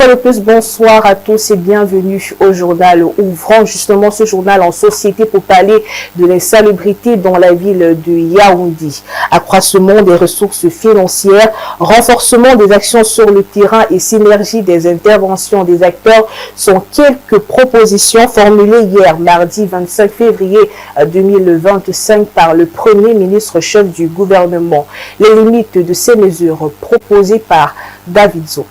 fois de plus, bonsoir à tous et bienvenue au journal. Ouvrons justement ce journal en société pour parler de l'insalubrité dans la ville de Yaoundé. Accroissement des ressources financières, renforcement des actions sur le terrain et synergie des interventions des acteurs sont quelques propositions formulées hier, mardi 25 février 2025 par le Premier ministre chef du gouvernement. Les limites de ces mesures proposées par David Zo.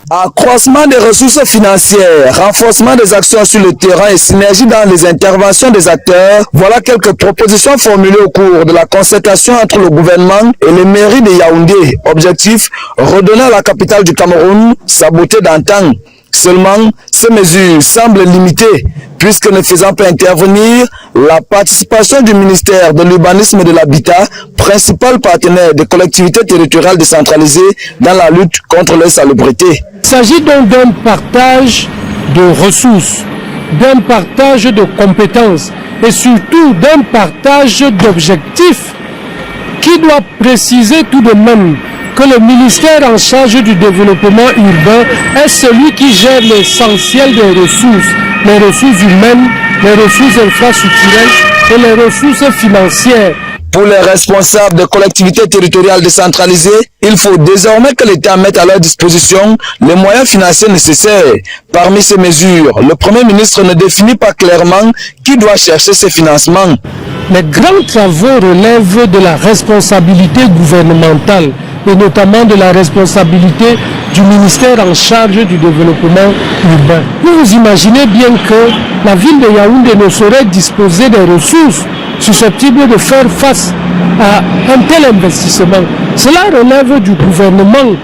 Accroissement des ressources financières, renforcement des actions sur le terrain et synergie dans les interventions des acteurs, voilà quelques propositions formulées au cours de la concertation entre le gouvernement et les mairies de Yaoundé. Objectif, redonner à la capitale du Cameroun sa beauté d'antan. Seulement, ces mesures semblent limitées, puisque ne faisant pas intervenir la participation du ministère de l'Urbanisme et de l'Habitat, principal partenaire des collectivités territoriales décentralisées dans la lutte contre l'insalubrité. Il s'agit donc d'un partage de ressources, d'un partage de compétences et surtout d'un partage d'objectifs qui doit préciser tout de même que le ministère en charge du développement urbain est celui qui gère l'essentiel des ressources, les ressources humaines, les ressources infrastructurelles et les ressources financières. Pour les responsables des collectivités territoriales décentralisées, il faut désormais que l'État mette à leur disposition les moyens financiers nécessaires. Parmi ces mesures, le Premier ministre ne définit pas clairement qui doit chercher ces financements. Les grands travaux relèvent de la responsabilité gouvernementale et notamment de la responsabilité du ministère en charge du développement urbain. Vous imaginez bien que la ville de Yaoundé ne saurait disposer des ressources susceptibles de faire face à un tel investissement. Cela relève du gouvernement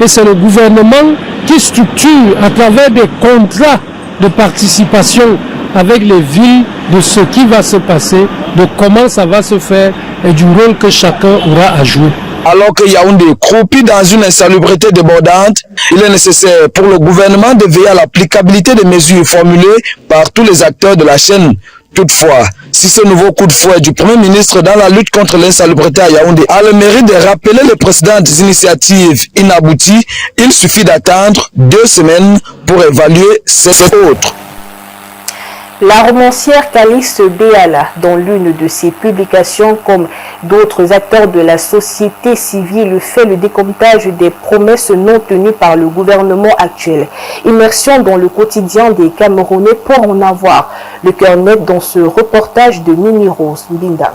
et c'est le gouvernement qui structure à travers des contrats de participation avec les villes de ce qui va se passer, de comment ça va se faire et du rôle que chacun aura à jouer. Alors que Yaoundé croupit dans une insalubrité débordante, il est nécessaire pour le gouvernement de veiller à l'applicabilité des mesures formulées par tous les acteurs de la chaîne. Toutefois, si ce nouveau coup de fouet du Premier ministre dans la lutte contre l'insalubrité à Yaoundé a le mérite de rappeler les précédentes initiatives inabouties, il suffit d'attendre 2 semaines pour évaluer ces autres. La romancière Calixte Béala, dans l'une de ses publications, comme d'autres acteurs de la société civile, fait le décomptage des promesses non tenues par le gouvernement actuel. Immersion dans le quotidien des Camerounais pour en avoir le cœur net dans ce reportage de Mimi Rose Mbinda.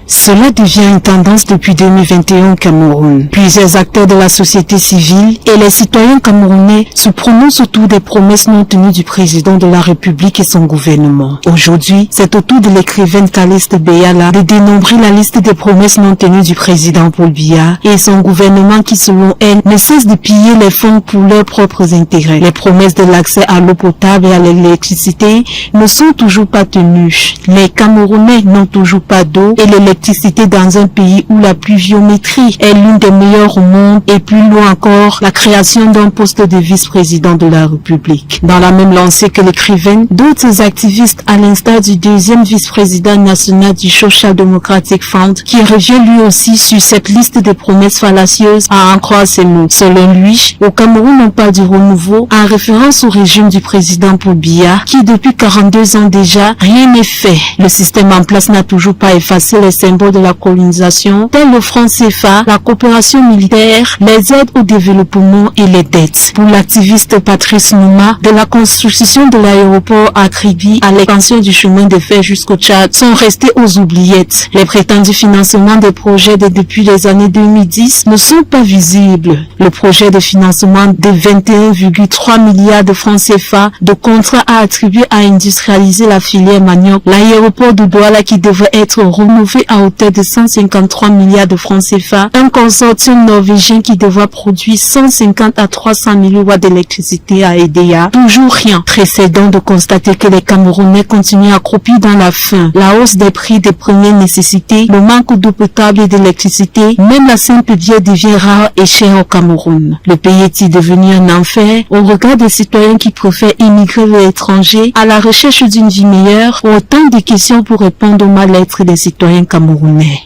Cela devient une tendance depuis 2021 au Cameroun. Plusieurs acteurs de la société civile et les citoyens camerounais se prononcent autour des promesses non tenues du président de la République et son gouvernement. Aujourd'hui, c'est au tour de l'écrivaine Calixte Béala de dénombrer la liste des promesses non tenues du président Paul Biya et son gouvernement qui, selon elle, ne cesse de piller les fonds pour leurs propres intérêts. Les promesses de l'accès à l'eau potable et à l'électricité ne sont toujours pas tenues. Les Camerounais n'ont toujours pas d'eau et l'électricité dans un pays où la pluviométrie est l'une des meilleures au monde et plus loin encore, la création d'un poste de vice-président de la République. Dans la même lancée que l'écrivaine, d'autres activistes, à l'instar du deuxième vice-président national du Social Democratic Front, qui revient lui aussi sur cette liste de promesses fallacieuses, à en croire ses mots. Selon lui, au Cameroun, on parle du renouveau en référence au régime du président Paul Biya, qui depuis 42 ans déjà, rien n'est fait. Le système en place n'a toujours pas effacé les symboles de la colonisation, tels le franc CFA, la coopération militaire, les aides au développement et les dettes. Pour l'activiste Patrice Nouma, de la construction de l'aéroport à Kribi à l'expansion du chemin de fer jusqu'au Tchad sont restés aux oubliettes. Les prétendus financements des projets depuis les années 2010 ne sont pas visibles. Le projet de financement de 21,3 milliards de francs CFA de contrats à attribuer à industrialiser la filière manioc, l'aéroport de Douala qui devrait être renouvelé à hauteur de 153 milliards de francs CFA, un consortium norvégien qui devra produire 150 à 300 000 watts d'électricité à EDEA. Toujours rien. Précédant de constater que les Camerounais continuent à croupir dans la faim. La hausse des prix des premières nécessités, le manque d'eau potable et d'électricité, même la simple bière devient rare et chère au Cameroun. Le pays est-il devenu un enfer au regard des citoyens qui préfèrent immigrer vers l'étranger à la recherche d'une vie meilleure? Autant de questions pour répondre au mal-être des citoyens camerounais.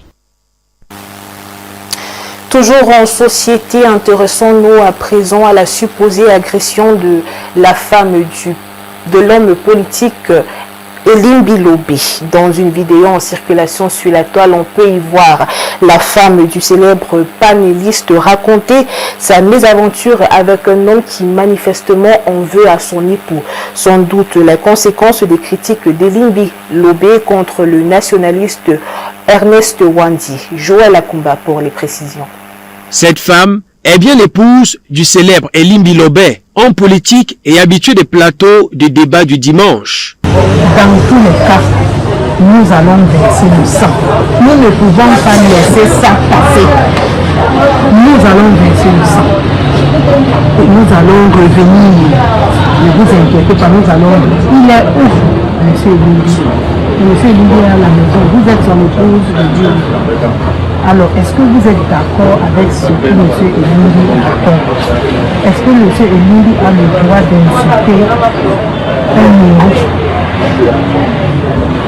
Toujours en société, intéressons-nous à présent à la supposée agression de la femme de l'homme politique Elimbi Lobé. Dans une vidéo en circulation sur la toile, on peut y voir la femme du célèbre panéliste raconter sa mésaventure avec un homme qui manifestement en veut à son époux. Sans doute la conséquence des critiques d'Elimbi Lobé contre le nationaliste Ernest Wandi. Joël Akumba pour les précisions. Cette femme est bien l'épouse du célèbre Elimbi Lobé, homme politique et habitué des plateaux de débat du dimanche. Dans tous les cas, nous allons verser le sang. Nous ne pouvons pas laisser ça passer. Nous allons verser le sang. Et nous allons revenir. Ne vous inquiétez pas, nous allons... Il est où, monsieur Elimbi? Monsieur Elimbi est à la maison. Vous êtes son épouse de Dieu. Alors, est-ce que vous êtes d'accord avec ce que monsieur Elimbi raconte? Est-ce que monsieur Elimbi a le droit d'insulter un mérite?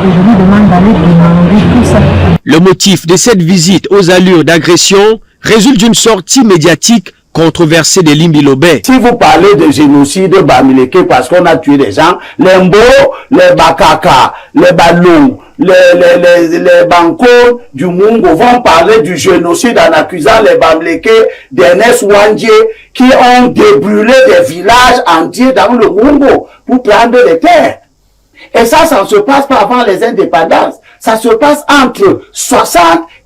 Et je lui demande d'aller demander tout ça. Le motif de cette visite aux allures d'agression résulte d'une sortie médiatique controversée d'Elimbi Lobé. Si vous parlez de génocide Bamileke parce qu'on a tué des gens, les Mbo, les Bakaka, les Balou, les Banco du Mungo vont parler du génocide en accusant les Bamileke d'Ernest Wandi qui ont débrûlé des villages entiers dans le Mungo pour prendre les terres. Et ça ne se passe pas avant les indépendances. Ça se passe entre 60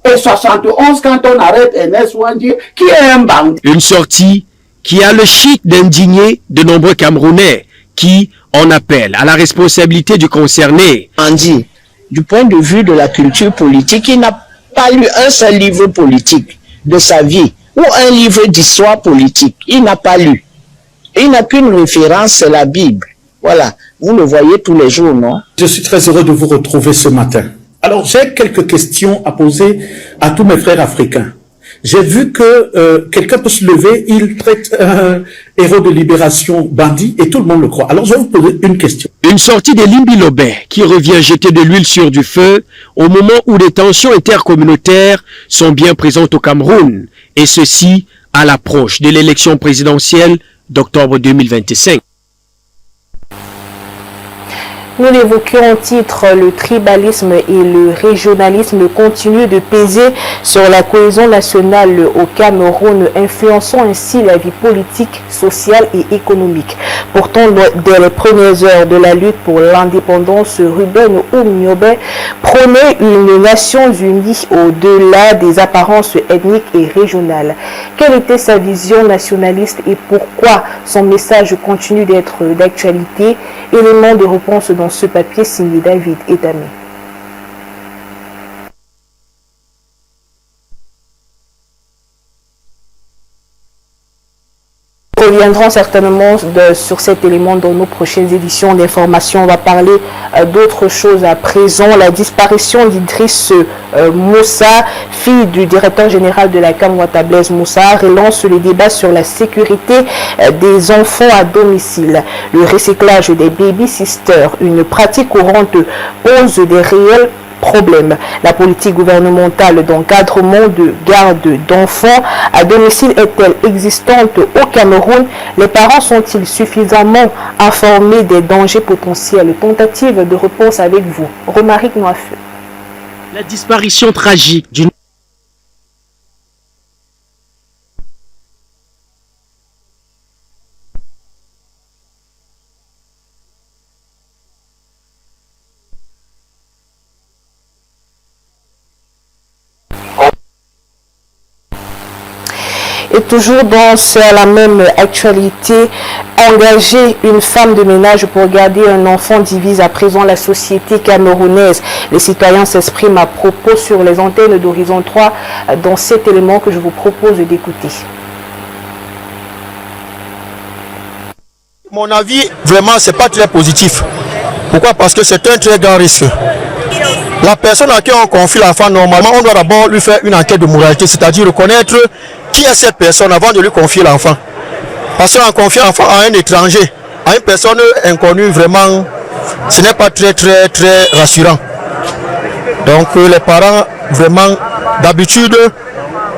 et 71 quand on arrête Ernest Wandi, qui est un bandit. Une sortie qui a le chic d'indigner de nombreux Camerounais qui en appellent à la responsabilité du concerné. Wandi, du point de vue de la culture politique, il n'a pas lu un seul livre politique de sa vie ou un livre d'histoire politique. Il n'a pas lu. Il n'a qu'une référence, c'est la Bible. Voilà, vous le voyez tous les jours, non? Je suis très heureux de vous retrouver ce matin. Alors, j'ai quelques questions à poser à tous mes frères africains. J'ai vu que quelqu'un peut se lever, il traite un héros de libération bandit et tout le monde le croit. Alors, je vais vous poser une question. Une sortie d'Elimbi Lobé qui revient jeter de l'huile sur du feu au moment où les tensions intercommunautaires sont bien présentes au Cameroun, et ceci à l'approche de l'élection présidentielle d'octobre 2025. Nous l'évoquions au titre, le tribalisme et le régionalisme continuent de peser sur la cohésion nationale au Cameroun, influençant ainsi la vie politique, sociale et économique. Pourtant, dès les premières heures de la lutte pour l'indépendance, Ruben Oumniobé prônait une nation unie au-delà des apparences ethniques et régionales. Quelle était sa vision nationaliste et pourquoi son message continue d'être d'actualité? Élément de réponse dans ce papier signé David Edamé. Nous reviendrons certainement sur cet élément dans nos prochaines éditions d'information. On va parler d'autres choses à présent. La disparition d'Idriss Moussa, fille du directeur général de la Kamwata Blaise Moussa, relance le débat sur la sécurité des enfants à domicile. Le recyclage des baby sisters, une pratique courante, pose des réels problème. La politique gouvernementale d'encadrement de garde d'enfants à domicile est-elle existante au Cameroun? Les parents sont-ils suffisamment informés des dangers potentiels? Tentative de réponse avec vous. Romaric Noafeu. La disparition tragique d'une Et toujours dans la même actualité, engager une femme de ménage pour garder un enfant divise à présent la société camerounaise. Les citoyens s'expriment à propos sur les antennes d'Horizon 3 dans cet élément que je vous propose d'écouter. Mon avis, vraiment, c'est pas très positif. Pourquoi? Parce que c'est un très grand risque. La personne à qui on confie l'enfant, normalement, on doit d'abord lui faire une enquête de moralité, c'est-à-dire reconnaître qui est cette personne avant de lui confier l'enfant. Parce qu'en confiant l'enfant à un étranger, à une personne inconnue, vraiment, ce n'est pas très rassurant. Donc les parents, vraiment, d'habitude,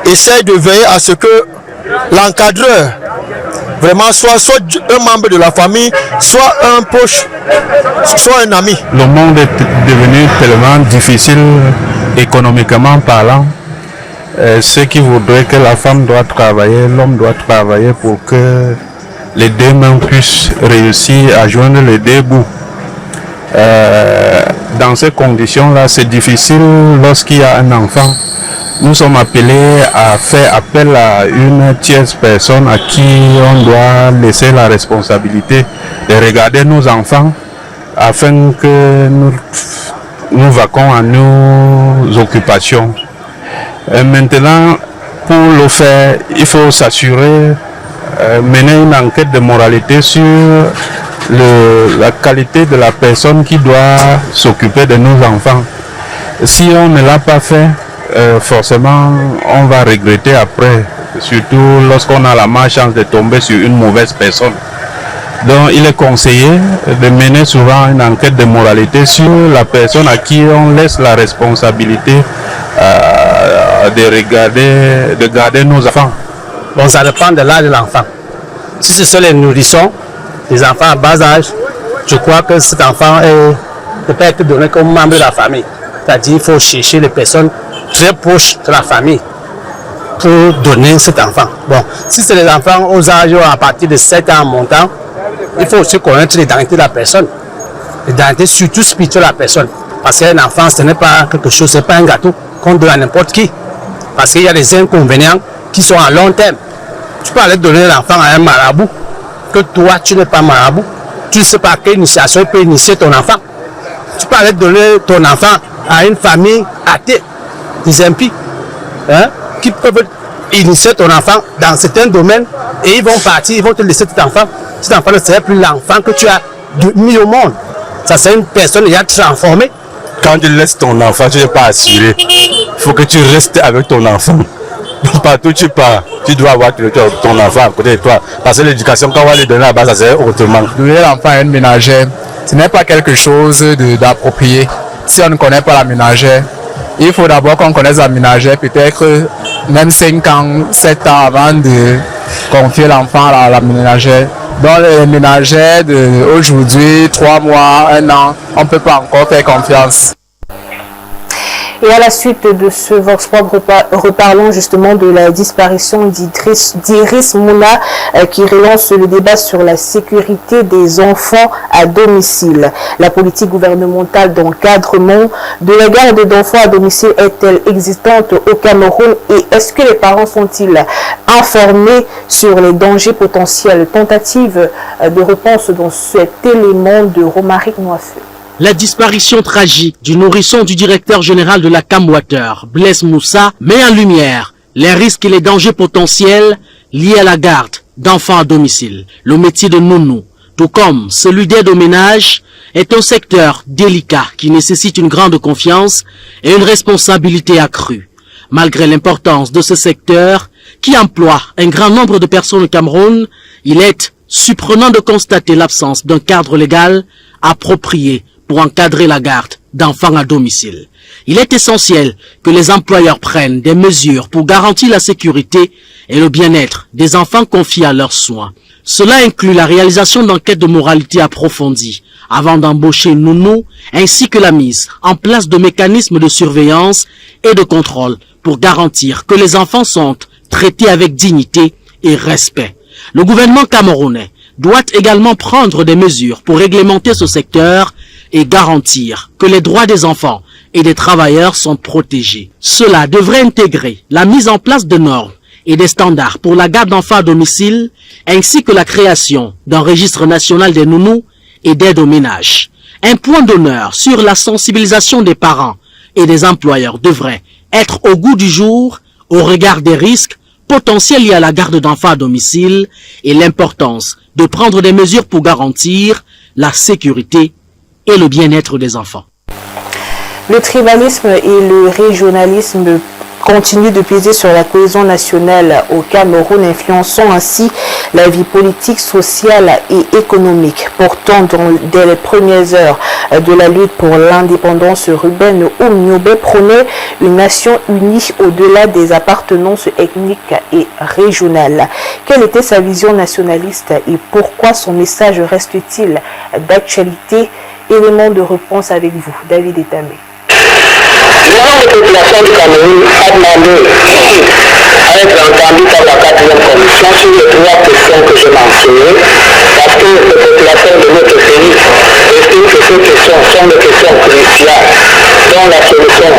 essaye de veiller à ce que l'encadreur vraiment soit un membre de la famille, soit un proche, soit un ami. Le monde est devenu tellement difficile économiquement parlant. Ce qui voudrait que la femme doit travailler, l'homme doit travailler pour que les deux mains puissent réussir à joindre les deux bouts. Dans ces conditions-là, c'est difficile lorsqu'il y a un enfant. Nous sommes appelés à faire appel à une tierce personne à qui on doit laisser la responsabilité de regarder nos enfants afin que nous vaquons à nos occupations. Maintenant, pour le faire, il faut s'assurer, mener une enquête de moralité sur la qualité de la personne qui doit s'occuper de nos enfants. Si on ne l'a pas fait, forcément on va regretter après, surtout lorsqu'on a la malchance de tomber sur une mauvaise personne. Donc il est conseillé de mener souvent une enquête de moralité sur la personne à qui on laisse la responsabilité de garder nos enfants. Bon, ça dépend de l'âge de l'enfant. Si ce sont les nourrissons, les enfants à bas âge, je crois que cet enfant ne peut être donné comme membre de la famille. C'est-à-dire qu'il faut chercher les personnes très proches de la famille pour donner cet enfant. Bon, si c'est les enfants aux âges à partir de 7 ans en montant, il faut aussi connaître l'identité de la personne. L'identité surtout spirituelle de la personne. Parce qu'un enfant, ce n'est pas quelque chose, ce n'est pas un gâteau qu'on donne à n'importe qui. Parce qu'il y a des inconvénients qui sont à long terme. Tu peux aller donner l'enfant à un marabout, que toi tu n'es pas marabout, tu ne sais pas quelle initiation peut initier ton enfant. Tu peux aller donner ton enfant à une famille athée, des impies, qui peuvent initier ton enfant dans certains domaines et ils vont partir, ils vont te laisser cet enfant. Cet enfant ne serait plus l'enfant que tu as mis au monde. Ça c'est une personne qui a transformé. Quand tu laisses ton enfant, tu n'es pas assuré. Il faut que tu restes avec ton enfant. Partout tu pars, tu dois avoir ton enfant à côté de toi. Parce que l'éducation, quand on va lui donner la base, ça c'est autrement. Donner l'enfant à une ménagère, ce n'est pas quelque chose d'approprié. Si on ne connaît pas la ménagère, il faut d'abord qu'on connaisse la ménagère, peut-être même 5 ans, 7 ans avant de confier l'enfant à la ménagère. Dans les ménagères d'aujourd'hui, 3 mois, 1 an, on ne peut pas encore faire confiance. Et à la suite de ce Vox Pop, reparlons justement de la disparition d'Iris Mouna qui relance le débat sur la sécurité des enfants à domicile. La politique gouvernementale d'encadrement de la garde d'enfants à domicile est-elle existante au Cameroun et est-ce que les parents sont-ils informés sur les dangers potentiels? Tentative de réponse dans cet élément de Romaric Noifeu. La disparition tragique du nourrisson du directeur général de la Camwater, Blaise Moussa, met en lumière les risques et les dangers potentiels liés à la garde d'enfants à domicile. Le métier de nounou, tout comme celui d'aide au ménage, est un secteur délicat qui nécessite une grande confiance et une responsabilité accrue. Malgré l'importance de ce secteur, qui emploie un grand nombre de personnes au Cameroun, il est surprenant de constater l'absence d'un cadre légal approprié pour encadrer la garde d'enfants à domicile. Il est essentiel que les employeurs prennent des mesures pour garantir la sécurité et le bien-être des enfants confiés à leurs soins. Cela inclut la réalisation d'enquêtes de moralité approfondies avant d'embaucher une nounou, ainsi que la mise en place de mécanismes de surveillance et de contrôle pour garantir que les enfants sont traités avec dignité et respect. Le gouvernement camerounais doit également prendre des mesures pour réglementer ce secteur et garantir que les droits des enfants et des travailleurs sont protégés. Cela devrait intégrer la mise en place de normes et des standards pour la garde d'enfants à domicile, ainsi que la création d'un registre national des nounous et d'aide au ménage. Un point d'honneur sur la sensibilisation des parents et des employeurs devrait être au goût du jour au regard des risques potentiels liés à la garde d'enfants à domicile et l'importance de prendre des mesures pour garantir la sécurité et le bien-être des enfants. Le tribalisme et le régionalisme continuent de peser sur la cohésion nationale au Cameroun, influençant ainsi la vie politique, sociale et économique. Pourtant, dès les premières heures de la lutte pour l'indépendance, Ruben Omniobe prônait une nation unie au-delà des appartenances ethniques et régionales. Quelle était sa vision nationaliste et pourquoi son message reste-t-il d'actualité? Élément de réponse avec vous, David Etamé. La population du Cameroun a demandé à être entendue par la 4e commission sur les 3 questions que je mentionnais, parce que les populations de notre pays estiment que ces questions sont des questions cruciales, dont la solution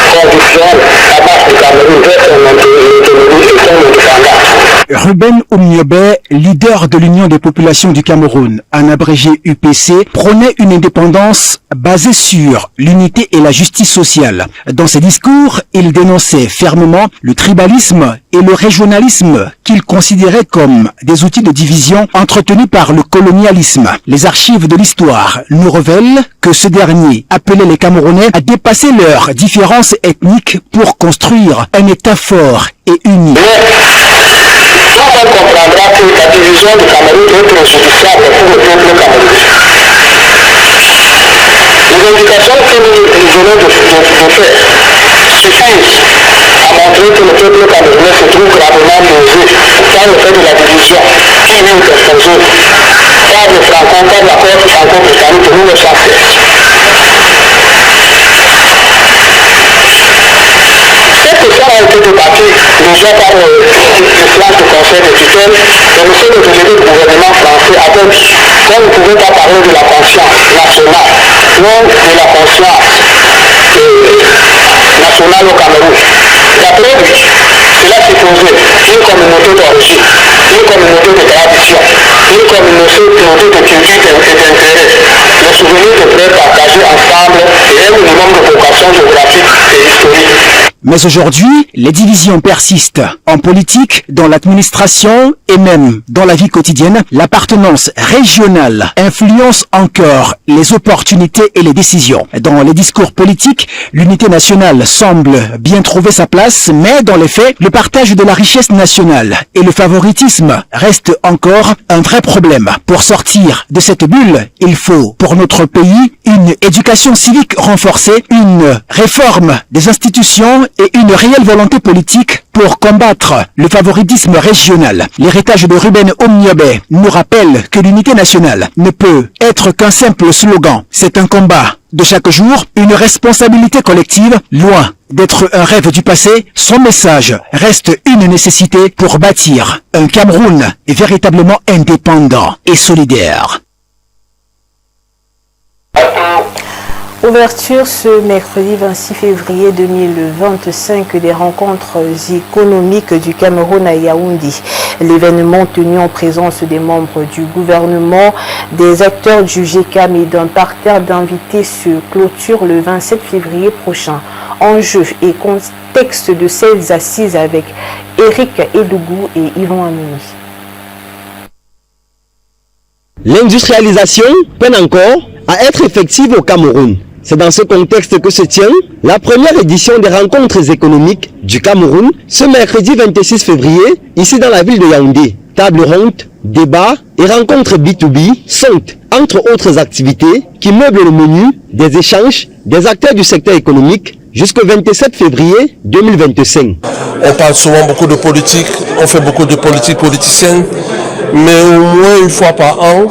conditionnelle la marche du Cameroun vers son autonomie et son indépendance. Ruben Omniobe, leader de l'Union des populations du Cameroun, en abrégé UPC, prônait une indépendance basée sur l'unité et la justice sociale. Dans ses discours, il dénonçait fermement le tribalisme et le régionalisme qu'il considérait comme des outils de division entretenus par le colonialisme. Les archives de l'histoire nous révèlent que ce dernier appelait les Camerounais à dépasser leurs différences ethniques pour construire un État fort et uni. Tout le monde comprendra que la division du Cameroun est préjudiciable pour le peuple camerounais. Les indications que nous venons de faire suffisent à montrer que le peuple camerounais se trouve gravement lésé par le fait de la division qui nous exposée par le franco, par l'accord franco-britannique de 1916. Cette question a été débattue déjà par le séance du Conseil de tutelle, et monsieur le délégué du gouvernement français a dit qu'on ne pouvait pas parler de la conscience nationale, non de la conscience nationale au Cameroun. D'après lui, cela supposait une communauté d'origine, une communauté de tradition, une communauté de culture et d'intérêt, le souvenir de prêts partagés ensemble et un minimum de vocation géographique et historique. Mais aujourd'hui, les divisions persistent. En politique, dans l'administration et même dans la vie quotidienne, l'appartenance régionale influence encore les opportunités et les décisions. Dans les discours politiques, l'unité nationale semble bien trouver sa place, mais dans les faits, le partage de la richesse nationale et le favoritisme restent encore un vrai problème. Pour sortir de cette bulle, il faut, pour notre pays, une éducation civique renforcée, une réforme des institutions et une réelle volonté politique pour combattre le favoritisme régional. L'héritage de Ruben Omniobe nous rappelle que l'unité nationale ne peut être qu'un simple slogan. C'est un combat de chaque jour, une responsabilité collective, loin d'être un rêve du passé. Son message reste une nécessité pour bâtir un Cameroun véritablement indépendant et solidaire. Ouverture ce mercredi 26 février 2025 des rencontres économiques du Cameroun à Yaoundé. L'événement tenu en présence des membres du gouvernement, des acteurs du GECAM et d'un parterre d'invités se clôture le 27 février prochain. Enjeux et contexte de ces assises avec Eric Edougou et Yvon Amini. L'industrialisation peine encore à être effective au Cameroun. C'est dans ce contexte que se tient la première édition des rencontres économiques du Cameroun ce mercredi 26 février, ici dans la ville de Yaoundé. Table ronde, débats et rencontres B2B sont, entre autres activités, qui meublent le menu des échanges des acteurs du secteur économique jusqu'au 27 février 2025. On parle souvent beaucoup de politique, on fait beaucoup de politique politicienne, mais au moins une fois par an,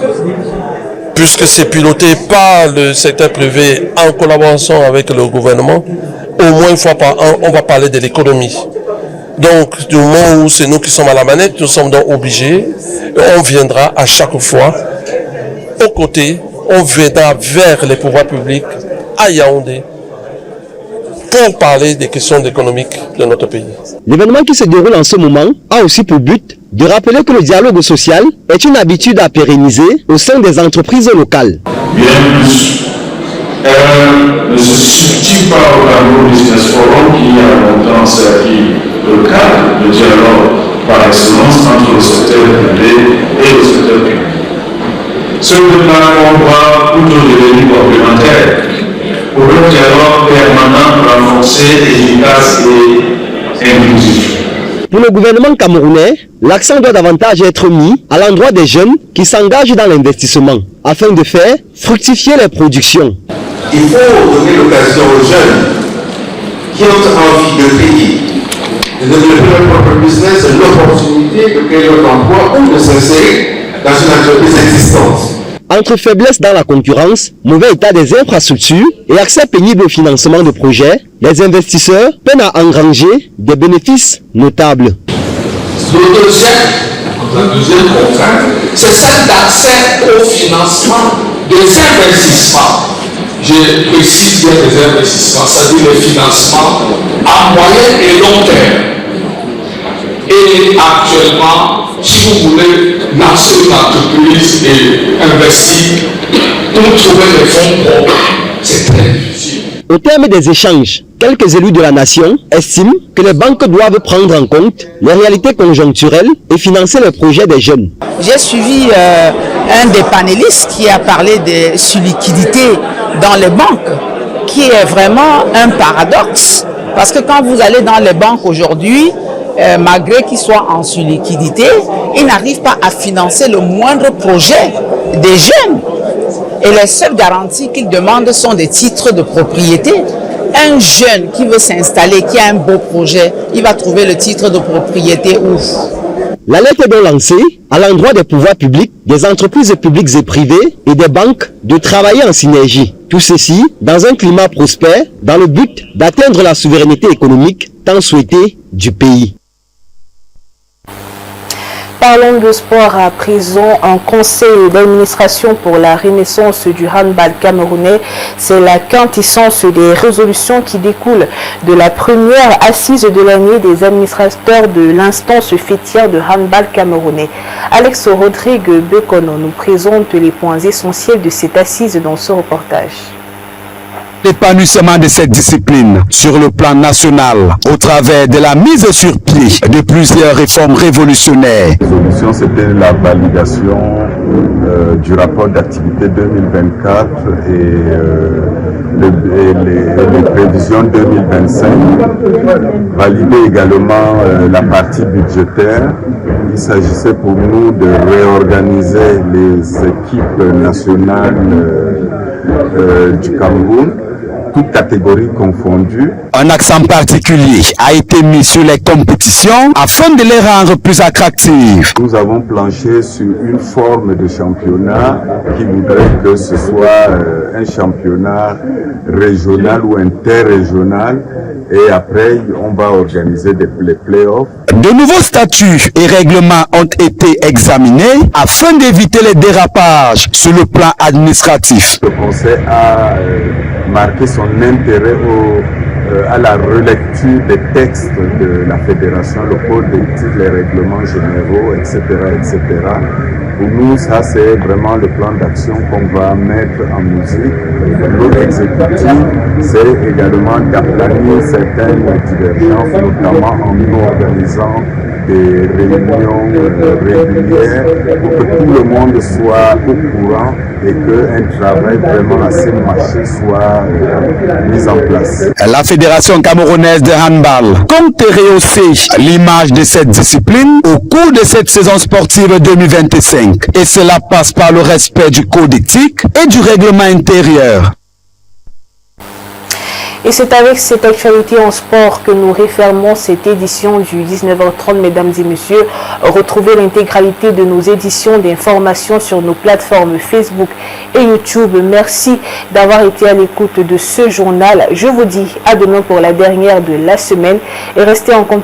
puisque c'est piloté par le secteur privé en collaboration avec le gouvernement, au moins une fois par an, on va parler de l'économie. Donc, du moment où c'est nous qui sommes à la manette, nous sommes donc obligés, on viendra à chaque fois aux côtés, on viendra vers les pouvoirs publics à Yaoundé pour parler des questions économiques de notre pays. L'événement qui se déroule en ce moment a aussi pour but de rappeler que le dialogue social est une habitude à pérenniser au sein des entreprises locales. Bien plus, ne se substitue pas au Cameroun Business Forum qui a longtemps servi le cadre de dialogue par excellence entre le secteur privé et le secteur public. Ce développement doit plutôt devenir complémentaire pour un dialogue permanent, renforcé, efficace et inclusif. Pour le gouvernement camerounais, l'accent doit davantage être mis à l'endroit des jeunes qui s'engagent dans l'investissement afin de faire fructifier les productions. Il faut donner l'occasion aux jeunes qui ont envie de payer, de développer leur propre business, l'opportunité de créer leur emploi ou de s'insérer dans une entreprise existante. Entre faiblesse dans la concurrence, mauvais état des infrastructures et accès pénible au financement de projets, les investisseurs peinent à engranger des bénéfices notables. La deuxième contrainte, c'est celle d'accès au financement des investissements. Je précise bien les investissements, c'est-à-dire les financements à moyen et long terme. Et actuellement, si vous voulez lancer une entreprise et investir pour trouver des fonds propres, c'est très difficile. Au terme des échanges, quelques élus de la nation estiment que les banques doivent prendre en compte les réalités conjoncturelles et financer les projets des jeunes. J'ai suivi un des panélistes qui a parlé de surliquidité dans les banques, qui est vraiment un paradoxe. Parce que quand vous allez dans les banques aujourd'hui, malgré qu'ils soient en surliquidité, ils n'arrivent pas à financer le moindre projet des jeunes. Et les seules garanties qu'ils demandent sont des titres de propriété. Un jeune qui veut s'installer, qui a un beau projet, il va trouver le titre de propriété où? La lettre est donc lancée à l'endroit des pouvoirs publics, des entreprises publiques et privées et des banques de travailler en synergie. Tout ceci dans un climat prospère, dans le but d'atteindre la souveraineté économique tant souhaitée du pays. Parlons de sport à présent. Un conseil d'administration pour la renaissance du handball camerounais. C'est la quintessence des résolutions qui découlent de la première assise de l'année des administrateurs de l'instance fêtière de handball camerounais. Alex Rodrigue Bekono nous présente les points essentiels de cette assise dans ce reportage. L'épanouissement de cette discipline sur le plan national au travers de la mise sur pied de plusieurs réformes révolutionnaires. La résolution, c'était la validation du rapport d'activité 2024 et les prévisions 2025. Valider également la partie budgétaire. Il s'agissait pour nous de réorganiser les équipes nationales du Cameroun, toutes catégories confondues. Un accent particulier a été mis sur les compétitions afin de les rendre plus attractives. Nous avons planché sur une forme de championnat qui voudrait que ce soit un championnat régional ou interrégional. Et après, on va organiser les play-offs. De nouveaux statuts et règlements ont été examinés afin d'éviter les dérapages sur le plan administratif. Le Conseil a marqué son intérêt à la relecture des textes de la fédération, le code d'éthique, les règlements généraux, etc., etc. Pour nous, ça c'est vraiment le plan d'action qu'on va mettre en musique. L'autre exécutif, c'est également d'aplanir certaines divergences, notamment en organisant des réunions régulières pour que tout le monde soit au courant et qu'un travail vraiment assez marché soit mis en place. La Fédération camerounaise de handball compte rehausser l'image de cette discipline au cours de cette saison sportive 2025. Et cela passe par le respect du code éthique et du règlement intérieur. Et c'est avec cette actualité en sport que nous refermons cette édition du 19h30, mesdames et messieurs. Retrouvez l'intégralité de nos éditions d'information sur nos plateformes Facebook et YouTube. Merci d'avoir été à l'écoute de ce journal. Je vous dis à demain pour la dernière de la semaine et restez en compagnie